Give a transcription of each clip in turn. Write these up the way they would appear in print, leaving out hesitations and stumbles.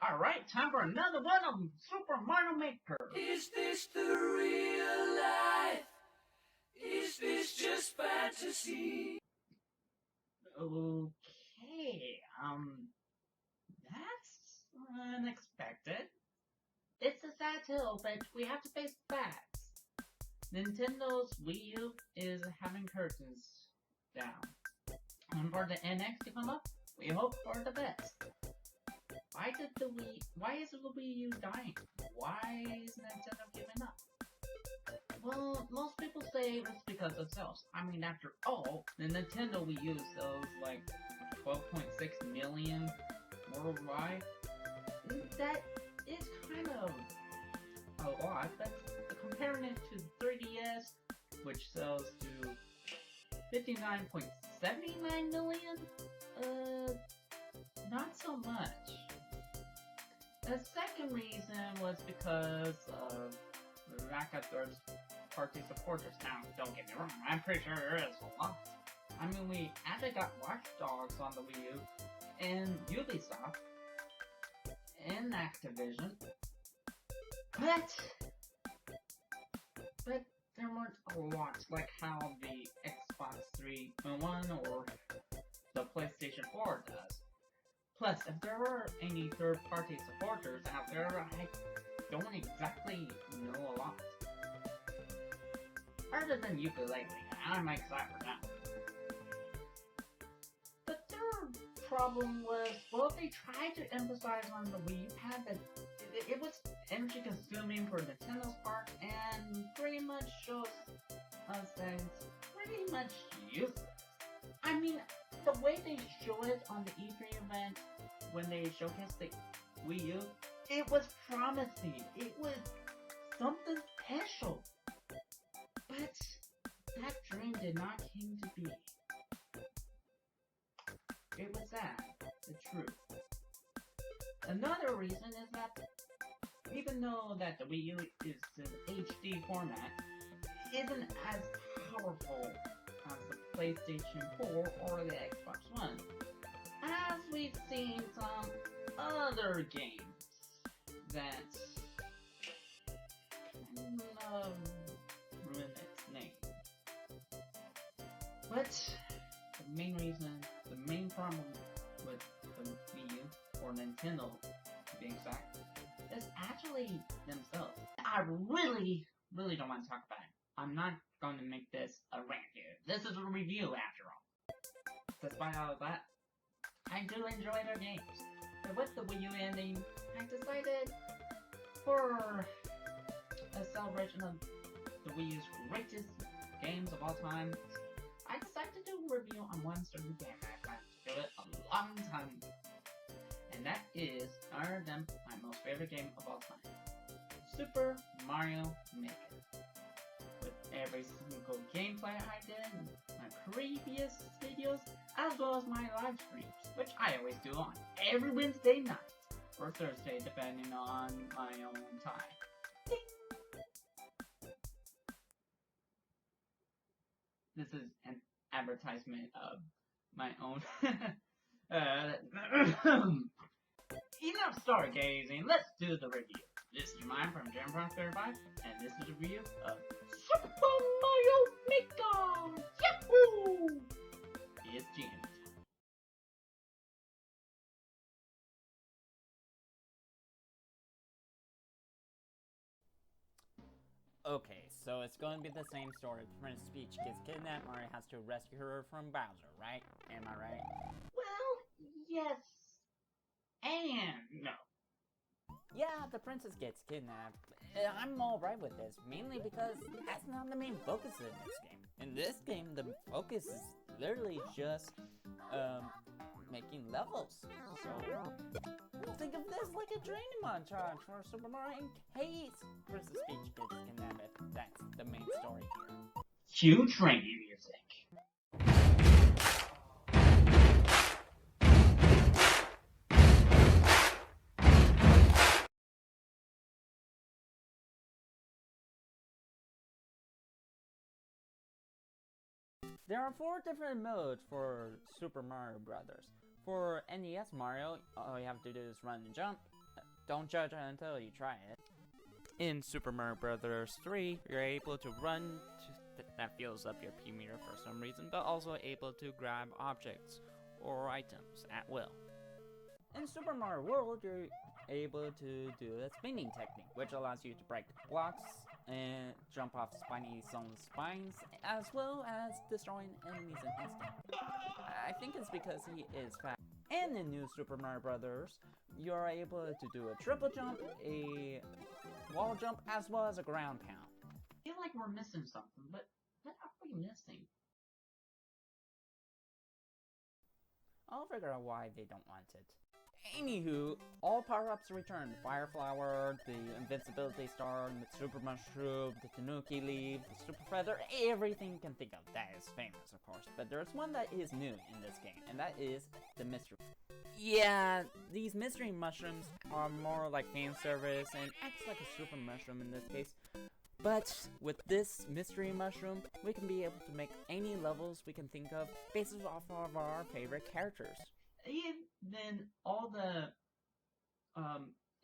Alright, time for another one of Super Mario Maker. Is this the real life? Is this just fantasy? Okay, that's unexpected. It's a sad tale, but we have to face facts. Nintendo's Wii U is having curtains down. And for the NX to come up, we hope for the best. Why is the Wii U dying? Why is Nintendo giving up? Well, most people say it was because of sales. I mean, after all, the Nintendo Wii U sells like 12.6 million worldwide. That is kind of a lot, but comparing it to the 3DS, which sells to 59.79 million, not so much. The second reason was because of the lack of third-party supporters. Now, don't get me wrong, I'm pretty sure there is a lot. I mean, we actually got Watch Dogs on the Wii U, and Ubisoft, and Activision, but there weren't a lot, like how the Xbox 361 or the PlayStation 4 does. Plus, if there are any third-party supporters out there, I don't exactly know a lot. Other than ukulele, I'm excited for that. The third problem was, well, they tried to emphasize on the Wii U pad that it was energy consuming for Nintendo's part and pretty much shows us that it's pretty much useless. I mean, the way they show it on the E3 event when they showcased the Wii U, it was promising. It was something special. But that dream did not come to be. It was sad, the truth. Another reason is that even though that the Wii U is an HD format, it isn't as powerful as the PlayStation 4 or the Xbox One, as we've seen some other games that kind of ruin its name. But the main problem with the Wii U, or Nintendo to be exact, is actually themselves. I really don't want to talk about it. I'm not going to make this a rant here. This is a review after all. Despite all of that, I do enjoy their games. But with the Wii U ending, I decided for a celebration of the Wii U's greatest games of all time, I decided to do a review on one certain game I planned to do it a long time ago. And that is, other than my most favorite game of all time, Super Mario Maker. With every single gameplay I did in my previous videos, as well as my live streams, which I always do on every Wednesday night, or Thursday depending on my own time. Ding! This is an advertisement of my own. Enough stargazing, let's do the review. This is mine from Jamfrog 35, and this is a review of Super Mario Maker! Yahoo! It's Jam. Okay, so it's going to be the same story. Princess Peach gets kidnapped, Mario has to rescue her from Bowser, right? Am I right? Well, yes. And no. Yeah, the princess gets kidnapped. I'm alright with this, mainly because that's not the main focus in this game. In this game, the focus is literally just, making levels. So, think of this like a training montage for Super Mario in case Princess Peach gets kidnapped. That's the main story here. Cue training music. There are 4 different modes for Super Mario Brothers. For NES Mario, all you have to do is run and jump. Don't judge it until you try it. In Super Mario Bros. 3, you're able to run that fills up your P meter for some reason, but also able to grab objects or items at will. In Super Mario World, you're able to do a spinning technique, which allows you to break blocks and jump off spiny zone spines, as well as destroying enemies in instant. I think it's because he is fast. And in New Super Mario Bros., you're able to do a triple jump, a wall jump, as well as a ground pound. I feel like we're missing something, but what are we missing? I'll figure out why they don't want it. Anywho, all power-ups return. Fire Flower, the Invincibility Star, the Super Mushroom, the Tanuki Leaf, the Super Feather, everything you can think of. That is famous, of course. But there's one that is new in this game, and that is the Mystery. Yeah, these Mystery Mushrooms are more like fan service and acts like a Super Mushroom in this case. But with this Mystery Mushroom, we can be able to make any levels we can think of based off of our favorite characters. And then all the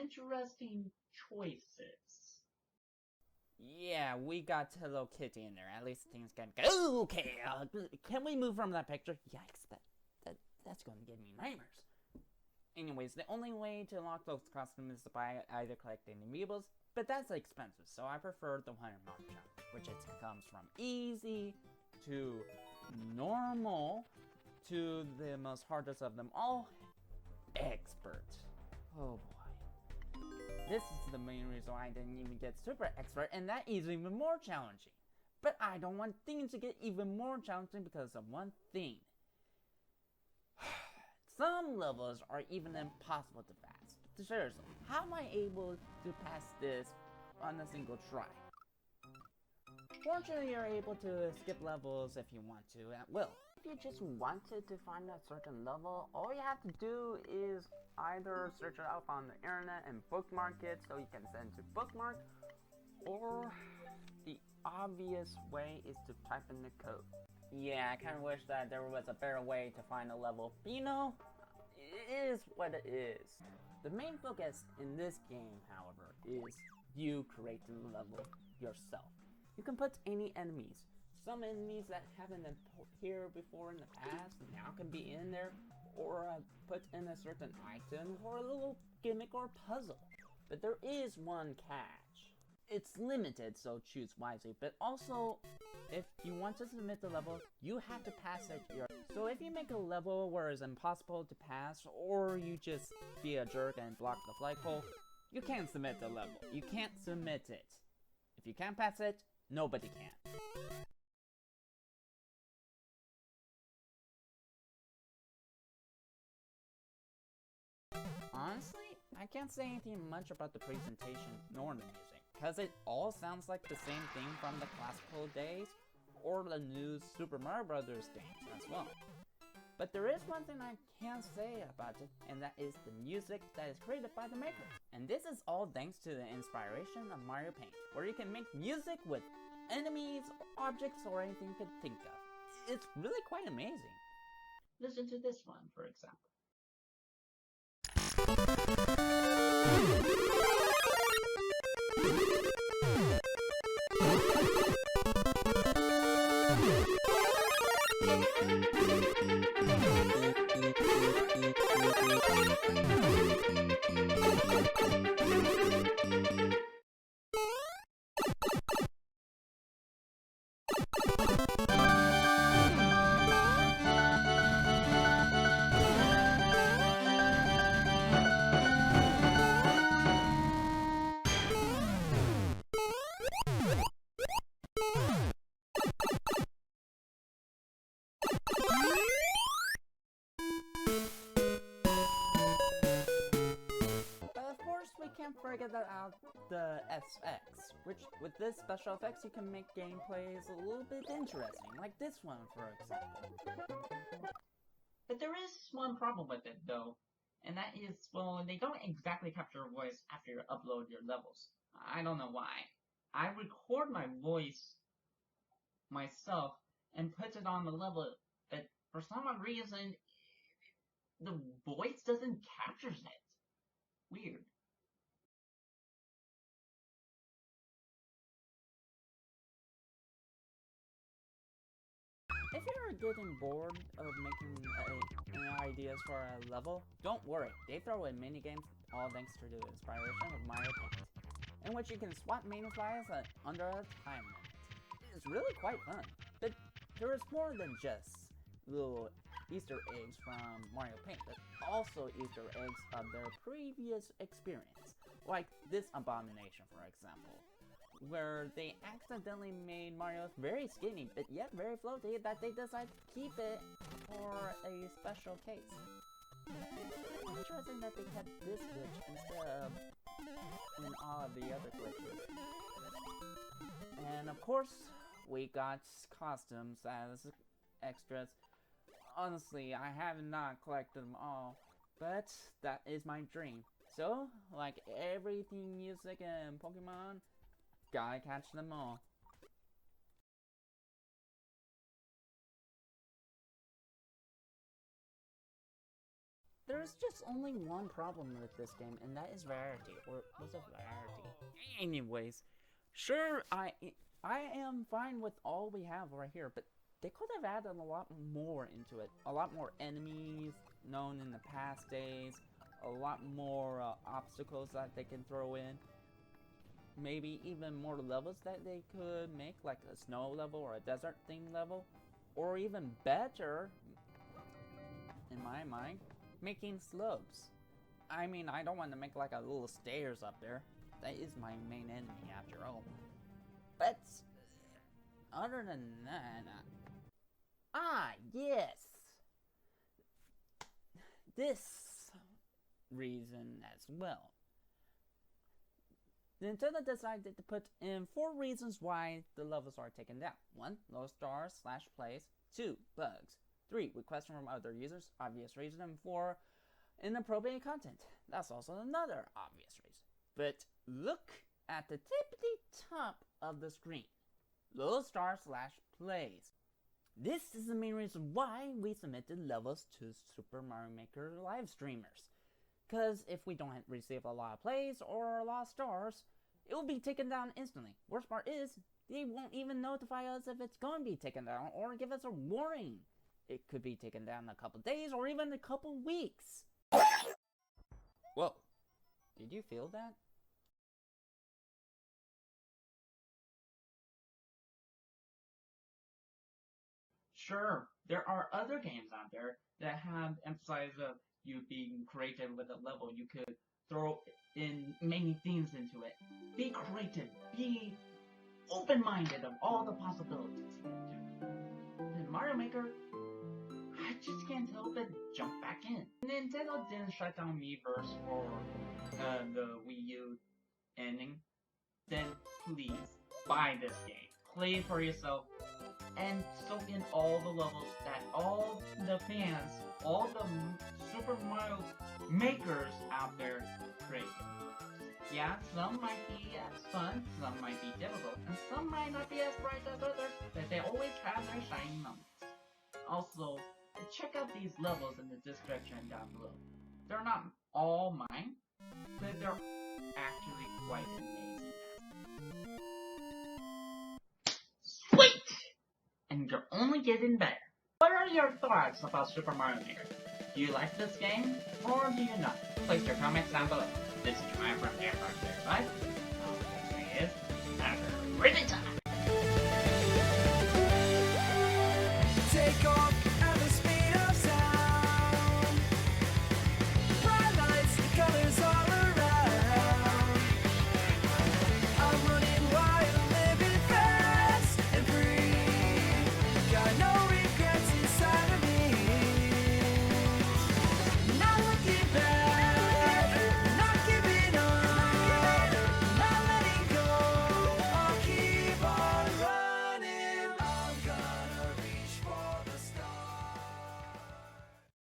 interesting choices. Yeah, we got Hello Kitty in there. At least things can go. Okay, can we move from that picture? Yikes, that's going to give me nightmares. Anyways, the only way to unlock those costumes is by either collecting amiibos, but that's expensive, so I prefer the 100 mark challenge, which it comes from easy to normal to the most hardest of them all, expert. Oh boy. This is the main reason why I didn't even get super expert, and that is even more challenging. But I don't want things to get even more challenging because of one thing. Some levels are even impossible to pass. Seriously, how am I able to pass this on a single try? Fortunately, you're able to skip levels if you want to at will. If you just wanted to find a certain level, all you have to do is either search it up on the internet and bookmark it so you can send to bookmark, or the obvious way is to type in the code. Yeah, I kind of wish that there was a better way to find a level, but you know, it is what it is. The main focus in this game, however, is you creating the level yourself. You can put any enemies. Some enemies that haven't appeared before in the past now can be in there, or put in a certain item, or a little gimmick or puzzle. But there is one catch. It's limited, so choose wisely, but also, if you want to submit the level, you have to pass it So if you make a level where it's impossible to pass, or you just be a jerk and block the flagpole, you can't submit the level. You can't submit it. If you can't pass it, nobody can. Honestly, I can't say anything much about the presentation nor the music, because it all sounds like the same thing from the classical days or the new Super Mario Bros. Games as well. But there is one thing I can say about it, and that is the music that is created by the makers. And this is all thanks to the inspiration of Mario Paint, where you can make music with enemies, objects, or anything you could think of. It's really quite amazing. Listen to this one, for example. Can't forget out the SX, which with this special effects you can make gameplays a little bit interesting, like this one for example. But there is one problem with it though, and that is, well, they don't exactly capture your voice after you upload your levels. I don't know why. I record my voice myself and put it on the level, but for some reason the voice doesn't capture it. Weird. getting bored of making ideas for a level, don't worry. They throw in minigames, all thanks to the inspiration of Mario Paint, in which you can swap mini flies under a time limit. It's really quite fun, but there is more than just little Easter eggs from Mario Paint, but also Easter eggs of their previous experience, like this abomination, for example, where they accidentally made Mario very skinny, but yet very floaty, that they decided to keep it for a special case. Interesting that they kept this glitch instead of in all of the other glitches. And of course, we got costumes as extras. Honestly, I have not collected them all, but that is my dream. So, like everything music and Pokemon, gotta catch them all. There's just only one problem with this game, and that is rarity. Or was it rarity? Anyways, sure, I am fine with all we have right here, but they could have added a lot more into it. A lot more enemies known in the past days, a lot more obstacles that they can throw in. Maybe even more levels that they could make, like a snow level or a desert themed level, or even better, in my mind, making slopes. I mean, I don't want to make like a little stairs up there. That is my main enemy after all. But other than that, yes, this reason as well. Nintendo decided to put in 4 reasons why the levels are taken down. 1. Low stars / plays. 2. Bugs. 3. Requests from other users. Obvious reason. And 4. Inappropriate content. That's also another obvious reason. But look at the tippity top of the screen. Low stars / plays. This is the main reason why we submitted levels to Super Mario Maker live streamers. Because if we don't receive a lot of plays or a lot of stars, it will be taken down instantly. Worst part is, they won't even notify us if it's going to be taken down or give us a warning. It could be taken down in a couple days or even a couple weeks. Whoa, did you feel that? Sure, there are other games out there that have emphasized you being creative with a level. You could throw in many things into it. Be creative. Be open-minded of all the possibilities. In Mario Maker, I just can't help but jump back in. Nintendo didn't shut down Miiverse for the Wii U ending. Then please buy this game. Play it for yourself and soak in all the levels that all the fans, all the Super Mario makers out there created. Yeah, some might be as fun, some might be difficult, and some might not be as bright as others, but they always have their shining moments. Also, check out these levels in the description down below. They're not all mine, but they're actually quite amazing. Sweet! And you're only getting better. What are your thoughts about Super Mario Maker? Do you like this game, or do you not? Place your comments down below. This is Rumia from Jamfrog. Bye. All I'm saying is, have a really time.